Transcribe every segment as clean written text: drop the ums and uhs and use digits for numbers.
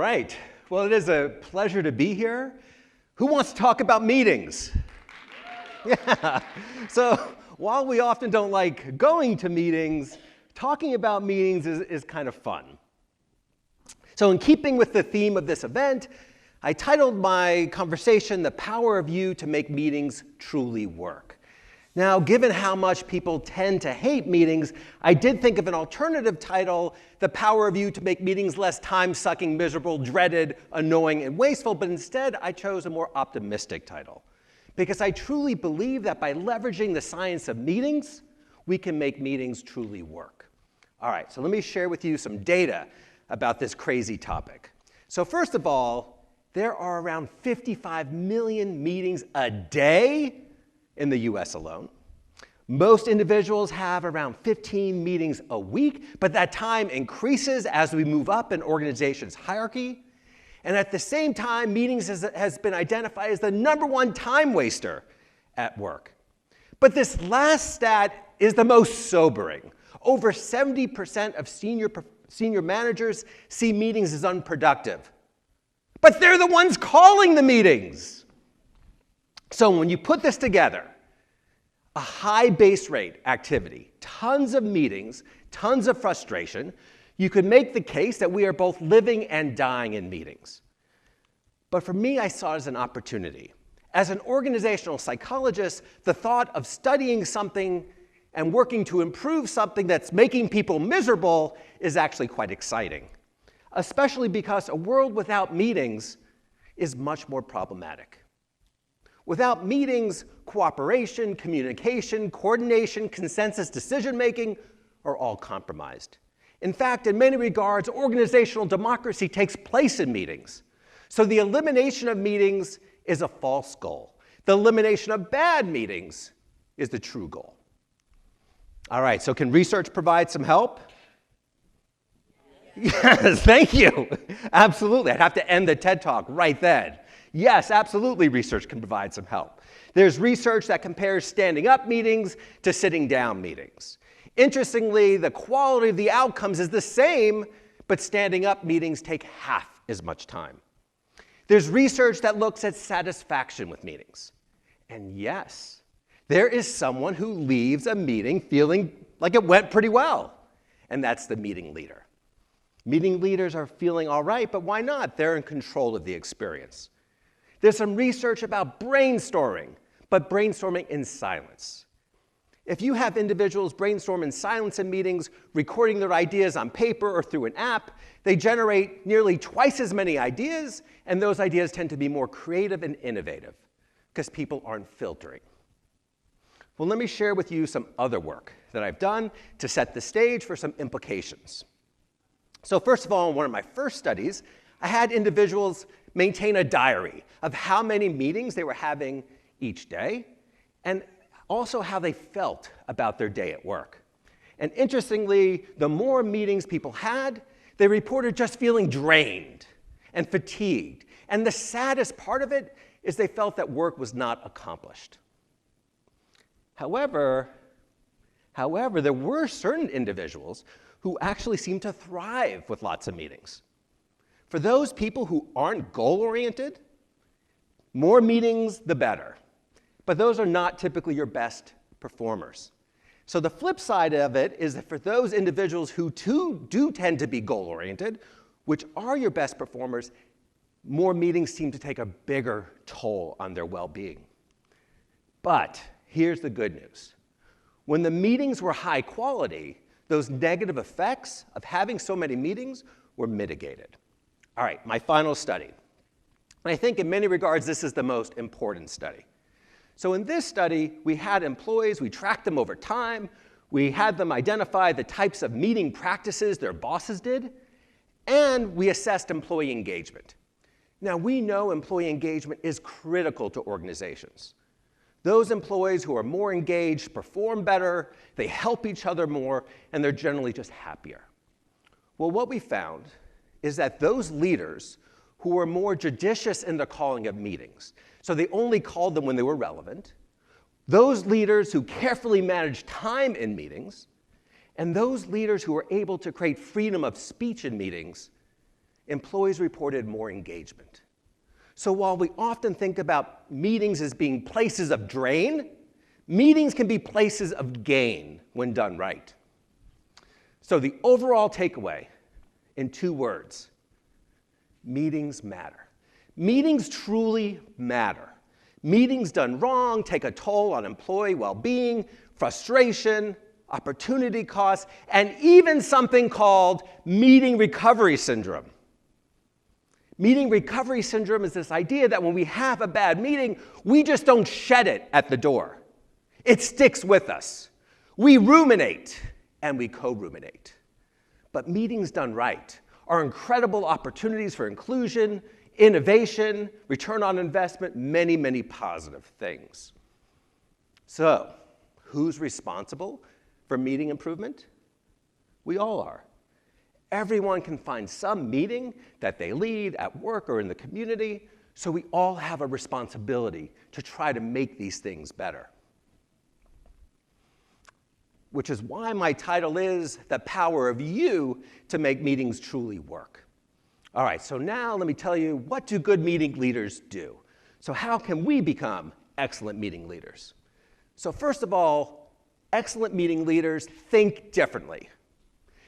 right. Well, it is a pleasure to be here. Who wants to talk about meetings? Yeah. So while we often don't like going to meetings, talking about meetings is kind of fun. So in keeping with the theme of this event, I titled my conversation, "The Power of You to Make Meetings Truly Work." Now, given how much people tend to hate meetings, I did think of an alternative title, "The Power of You to Make Meetings Less Time-Sucking, Miserable, Dreaded, Annoying, and Wasteful," but instead I chose a more optimistic title, because I truly believe that by leveraging the science of meetings, we can make meetings truly work. All right, so let me share with you some data about this crazy topic. So first of all, there are around 55 million meetings a day in the US alone. Most individuals have around 15 meetings a week, but that time increases as we move up in organization's hierarchy. And at the same time, meetings has been identified as the #1 time waster at work. But this last stat is the most sobering. Over 70% of senior managers see meetings as unproductive. But they're the ones calling the meetings. So when you put this together, a high base rate activity, tons of meetings, tons of frustration, you could make the case that we are both living and dying in meetings. But for me, I saw it as an opportunity. As an organizational psychologist, the thought of studying something and working to improve something that's making people miserable is actually quite exciting, especially because a world without meetings is much more problematic. Without meetings, cooperation, communication, coordination, consensus decision-making are all compromised. In fact, in many regards, organizational democracy takes place in meetings. So the elimination of meetings is a false goal. The elimination of bad meetings is the true goal. All right, so can research provide some help? Yes, thank you. Absolutely. I'd have to end the TED Talk right then. Yes, absolutely, research can provide some help. There's research that compares standing up meetings to sitting down meetings. Interestingly, the quality of the outcomes is the same, but standing up meetings take half as much time. There's research that looks at satisfaction with meetings. And yes, there is someone who leaves a meeting feeling like it went pretty well, and that's the meeting leader. Meeting leaders are feeling all right, but why not? They're in control of the experience. There's some research about brainstorming, but brainstorming in silence. If you have individuals brainstorm in silence in meetings, recording their ideas on paper or through an app, they generate nearly twice as many ideas, and those ideas tend to be more creative and innovative because people aren't filtering. Well, let me share with you some other work that I've done to set the stage for some implications. So first of all, in one of my first studies, I had individuals maintain a diary of how many meetings they were having each day, and also how they felt about their day at work. And interestingly, the more meetings people had, they reported just feeling drained and fatigued. And the saddest part of it is they felt that work was not accomplished. However, there were certain individuals who actually seemed to thrive with lots of meetings. For those people who aren't goal-oriented, more meetings, the better. But those are not typically your best performers. So the flip side of it is that for those individuals who do tend to be goal-oriented, which are your best performers, more meetings seem to take a bigger toll on their well-being. But here's the good news. When the meetings were high quality, those negative effects of having so many meetings were mitigated. All right, my final study. And I think in many regards, this is the most important study. So in this study, we had employees, we tracked them over time, we had them identify the types of meeting practices their bosses did, and we assessed employee engagement. Now, we know employee engagement is critical to organizations. Those employees who are more engaged perform better, they help each other more, and they're generally just happier. Well, what we found is that those leaders who were more judicious in the calling of meetings, so they only called them when they were relevant, those leaders who carefully managed time in meetings, and those leaders who were able to create freedom of speech in meetings employees reported more engagement. So while we often think about meetings as being places of drain, meetings can be places of gain when done right. So the overall takeaway in 2 words, meetings matter. Meetings truly matter. Meetings done wrong take a toll on employee well-being, frustration, opportunity costs, and even something called meeting recovery syndrome. Meeting recovery syndrome is this idea that when we have a bad meeting, we just don't shed it at the door. It sticks with us. We ruminate and we co-ruminate. But meetings done right are incredible opportunities for inclusion, innovation, return on investment, many, many positive things. So, who's responsible for meeting improvement? We all are. Everyone can find some meeting that they lead at work or in the community, so we all have a responsibility to try to make these things better. Which is why my title is The Power of You to Make Meetings Truly Work. All right, so now let me tell you, what do good meeting leaders do? So how can we become excellent meeting leaders? So first of all, excellent meeting leaders think differently.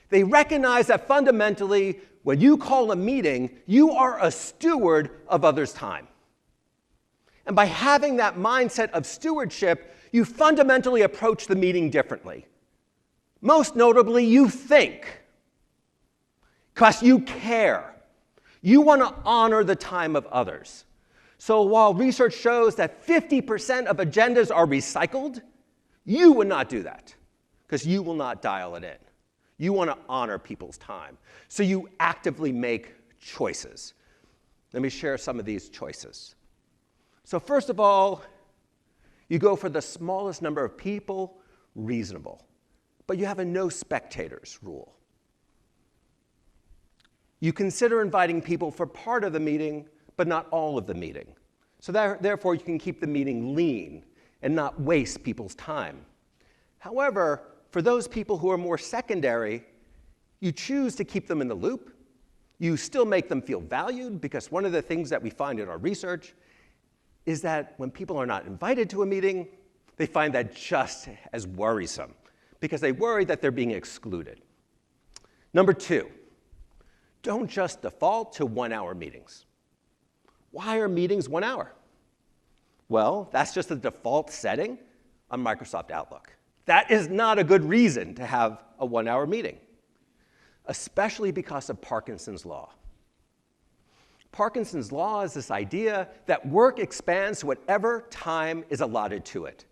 They recognize that fundamentally, when you call a meeting, you are a steward of others' time. And by having that mindset of stewardship, you fundamentally approach the meeting differently. Most notably, you think, because you care. You want to honor the time of others. So while research shows that 50% of agendas are recycled, you would not do that, because you will not dial it in. You want to honor people's time. So you actively make choices. Let me share some of these choices. So first of all, you go for the smallest number of people reasonable, but you have a no spectators rule. You consider inviting people for part of the meeting, but not all of the meeting. So therefore, you can keep the meeting lean and not waste people's time. However, for those people who are more secondary, you choose to keep them in the loop. You still make them feel valued, because one of the things that we find in our research is that when people are not invited to a meeting, they find that just as worrisome, because they worry that they're being excluded. Number 2, don't just default to 1-hour meetings. Why are meetings 1 hour? Well, that's just the default setting on Microsoft Outlook. That is not a good reason to have a 1-hour meeting, especially because of Parkinson's law. Parkinson's law is this idea that work expands to whatever time is allotted to it.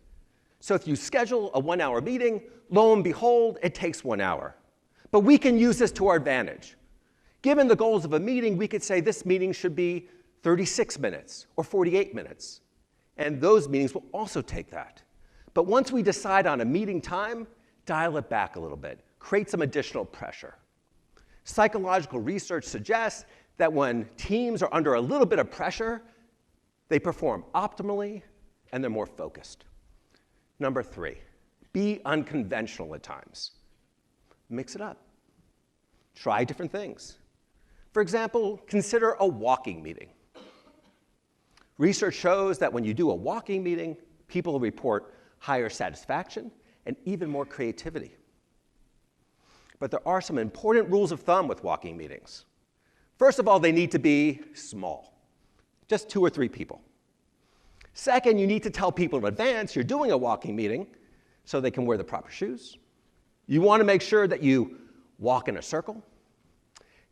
So if you schedule a 1-hour meeting, lo and behold, it takes 1 hour. But we can use this to our advantage. Given the goals of a meeting, we could say this meeting should be 36 minutes or 48 minutes. And those meetings will also take that. But once we decide on a meeting time, dial it back a little bit, create some additional pressure. Psychological research suggests that when teams are under a little bit of pressure, they perform optimally and they're more focused. Number 3, be unconventional at times. Mix it up. Try different things. For example, consider a walking meeting. Research shows that when you do a walking meeting, people report higher satisfaction and even more creativity. But there are some important rules of thumb with walking meetings. First of all, they need to be small, just 2 or 3 people. Second, you need to tell people in advance you're doing a walking meeting so they can wear the proper shoes. You want to make sure that you walk in a circle.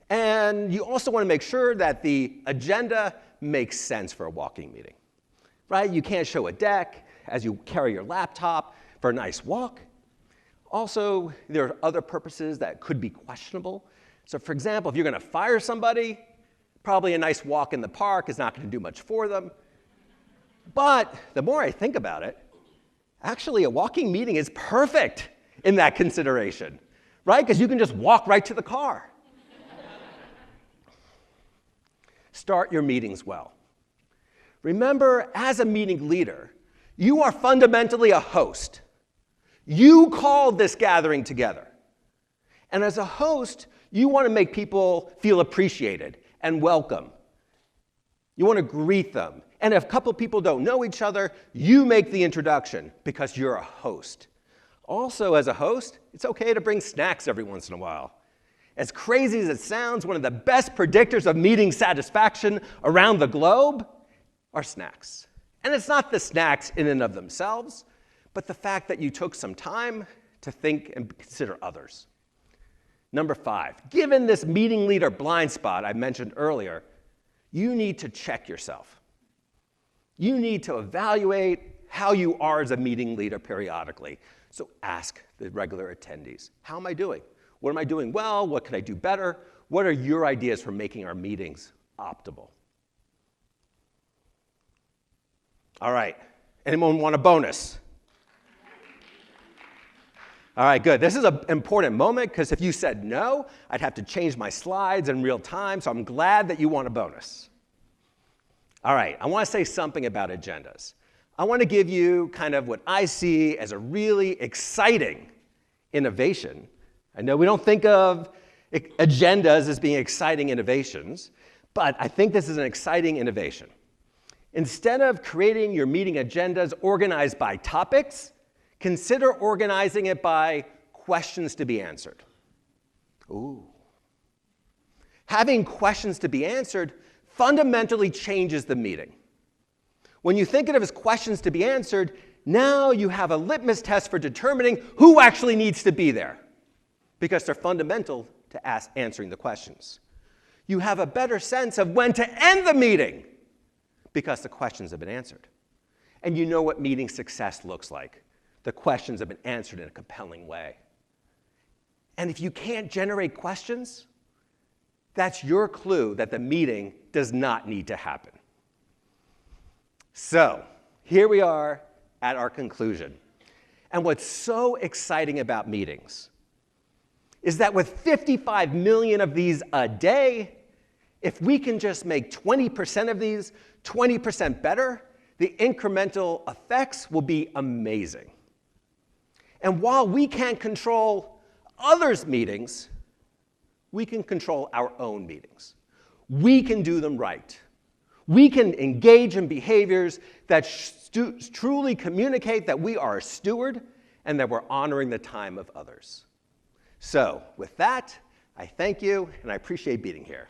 And you also want to make sure that the agenda makes sense for a walking meeting, right? You can't show a deck as you carry your laptop for a nice walk. Also, there are other purposes that could be questionable. So for example, if you're going to fire somebody, probably a nice walk in the park is not going to do much for them. But the more I think about it, actually a walking meeting is perfect in that consideration, right? Because you can just walk right to the car. Start your meetings well. Remember, as a meeting leader, you are fundamentally a host. You called this gathering together. And as a host, you want to make people feel appreciated and welcome. You want to greet them. And if a couple people don't know each other, you make the introduction because you're a host. Also, as a host, it's okay to bring snacks every once in a while. As crazy as it sounds, one of the best predictors of meeting satisfaction around the globe are snacks. And it's not the snacks in and of themselves, but the fact that you took some time to think and consider others. Number 5, given this meeting leader blind spot I mentioned earlier, you need to check yourself. You need to evaluate how you are as a meeting leader periodically. So ask the regular attendees, how am I doing? What am I doing well? What can I do better? What are your ideas for making our meetings optimal? All right, anyone want a bonus? All right, good. This is an important moment because if you said no, I'd have to change my slides in real time, so I'm glad that you want a bonus. All right, I want to say something about agendas. I want to give you kind of what I see as a really exciting innovation. I know we don't think of agendas as being exciting innovations, but I think this is an exciting innovation. Instead of creating your meeting agendas organized by topics, consider organizing it by questions to be answered. Ooh. Having questions to be answered fundamentally changes the meeting. When you think of it as questions to be answered, now you have a litmus test for determining who actually needs to be there, because they're fundamental to answering the questions. You have a better sense of when to end the meeting, because the questions have been answered. And you know what meeting success looks like. The questions have been answered in a compelling way. And if you can't generate questions, that's your clue that the meeting does not need to happen. So, here we are at our conclusion. And what's so exciting about meetings is that with 55 million of these a day, if we can just make 20% of these 20% better, the incremental effects will be amazing. And while we can't control others' meetings, we can control our own meetings. We can do them right. We can engage in behaviors that truly communicate that we are a steward and that we're honoring the time of others. So, with that, I thank you and I appreciate being here.